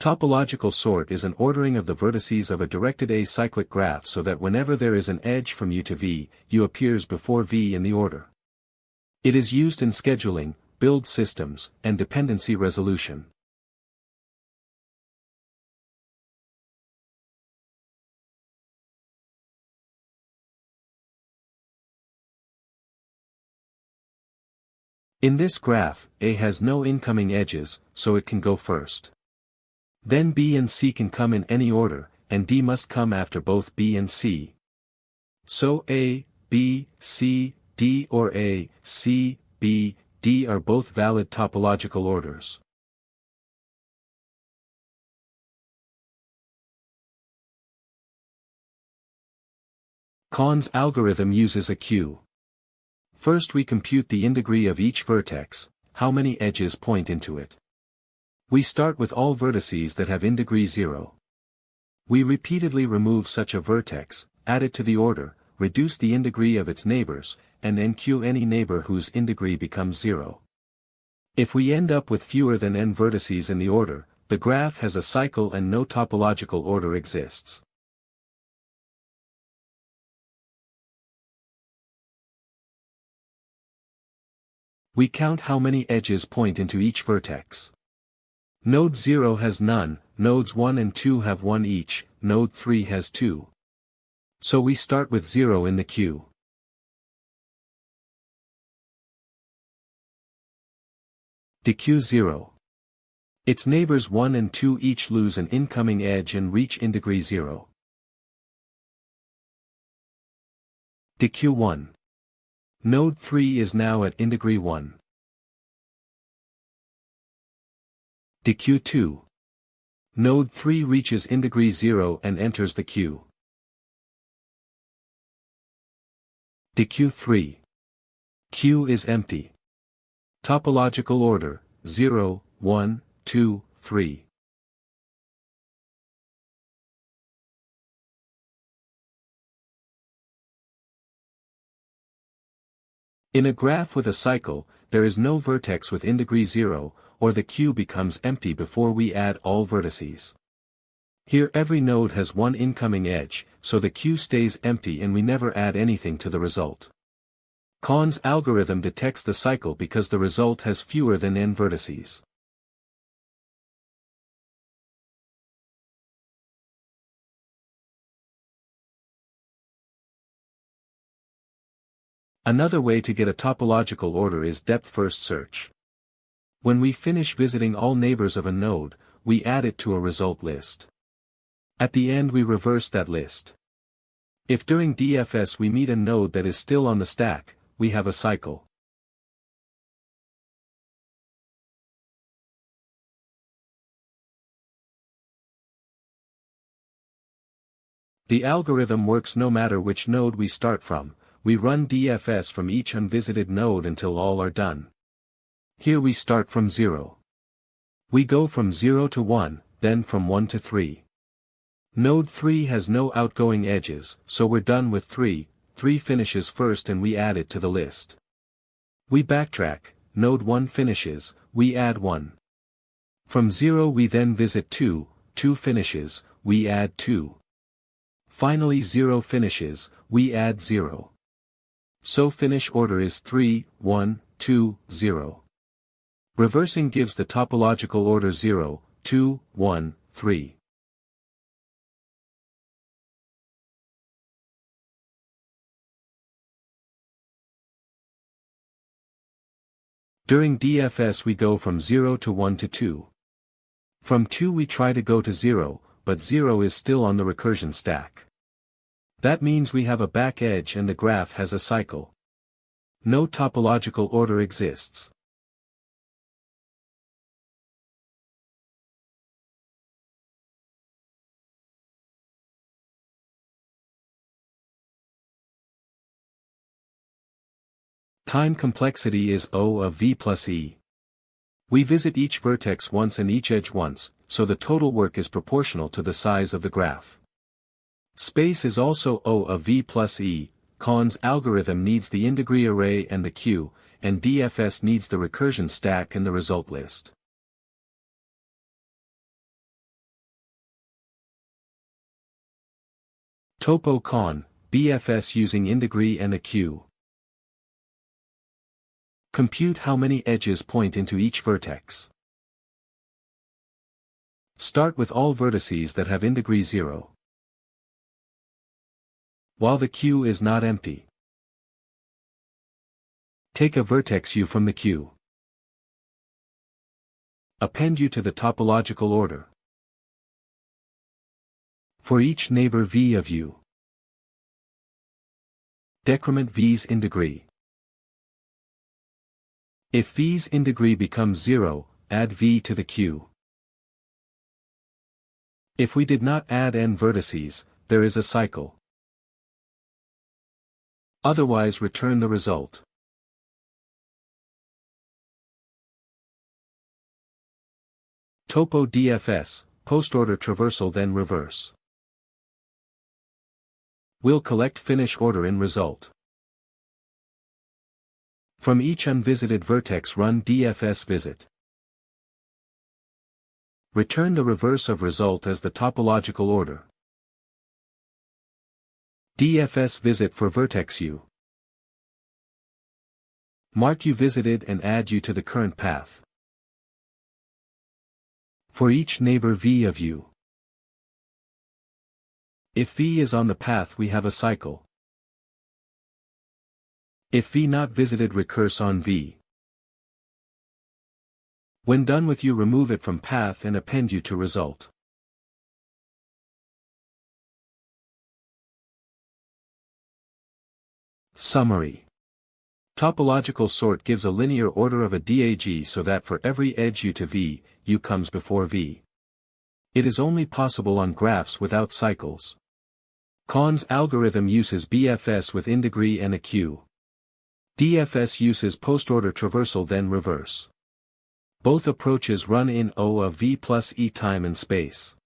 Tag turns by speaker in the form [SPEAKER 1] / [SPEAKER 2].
[SPEAKER 1] Topological sort is an ordering of the vertices of a directed acyclic graph so that whenever there is an edge from U to V, U appears before V in the order. It is used in scheduling, build systems, and dependency resolution. In this graph, A has no incoming edges, so it can go first. Then B and C can come in any order, and D must come after both B and C. So A, B, C, D or A, C, B, D are both valid topological orders. Kahn's algorithm uses a queue. First we compute the integree of each vertex, how many edges point into it. We start with all vertices that have integree 0. We repeatedly remove such a vertex, add it to the order, reduce the integree of its neighbors, and then queue any neighbor whose integree becomes 0. If we end up with fewer than n vertices in the order, the graph has a cycle and no topological order exists. We count how many edges point into each vertex. Node 0 has none, nodes 1 and 2 have 1 each, node 3 has 2. So we start with 0 in the queue. Dequeue 0. Its neighbors 1 and 2 each lose an incoming edge and reach integree 0. Dequeue 1. Node 3 is now at integree 1. Dequeue 2. Node 3 reaches integree 0 and enters the queue. Dequeue 3. Queue is empty. Topological order, 0, 1, 2, 3. In a graph with a cycle, there is no vertex with integree 0, or the queue becomes empty before we add all vertices. Here every node has one incoming edge, so the queue stays empty and we never add anything to the result. Kahn's algorithm detects the cycle because the result has fewer than n vertices. Another way to get a topological order is depth-first search. When we finish visiting all neighbors of a node, we add it to a result list. At the end we reverse that list. If during DFS we meet a node that is still on the stack, we have a cycle. The algorithm works no matter which node we start from. We run DFS from each unvisited node until all are done. Here we start from 0. We go from 0 to 1, then from 1 to 3. Node 3 has no outgoing edges, so we're done with 3, 3 finishes first and we add it to the list. We backtrack, node 1 finishes, we add 1. From 0 we then visit 2, 2 finishes, we add 2. Finally 0 finishes, we add 0. So finish order is 3, 1, 2, 0. Reversing gives the topological order 0, 2, 1, 3. During DFS we go from 0 to 1 to 2. From 2 we try to go to 0, but 0 is still on the recursion stack. That means we have a back edge and the graph has a cycle. No topological order exists. Time complexity is O of V plus E. We visit each vertex once and each edge once, so the total work is proportional to the size of the graph. Space is also O of V plus E. Kahn's algorithm needs the integree array and the queue, and DFS needs the recursion stack and the result list. Topo con, BFS using indegree and a queue. Compute how many edges point into each vertex. Start with all vertices that have indegree 0. While the queue is not empty, take a vertex U from the queue. Append U to the topological order. For each neighbor V of U, decrement V's indegree. If V's indegree becomes 0, add V to the queue. If we did not add n vertices, there is a cycle. Otherwise return the result. Topo DFS, post-order traversal then reverse. Will collect finish order in result. From each unvisited vertex run DFS visit. Return the reverse of result as the topological order. DFS visit for vertex U. Mark U visited and add U to the current path. For each neighbor V of U. If V is on the path we have a cycle. If V not visited recurse on V. When done with U remove it from path and append U to result. Summary. Topological sort gives a linear order of a DAG so that for every edge U to V, U comes before V. It is only possible on graphs without cycles. Con's algorithm uses BFS with indegree and a queue. DFS uses post-order traversal then reverse. Both approaches run in O of V plus E time and space.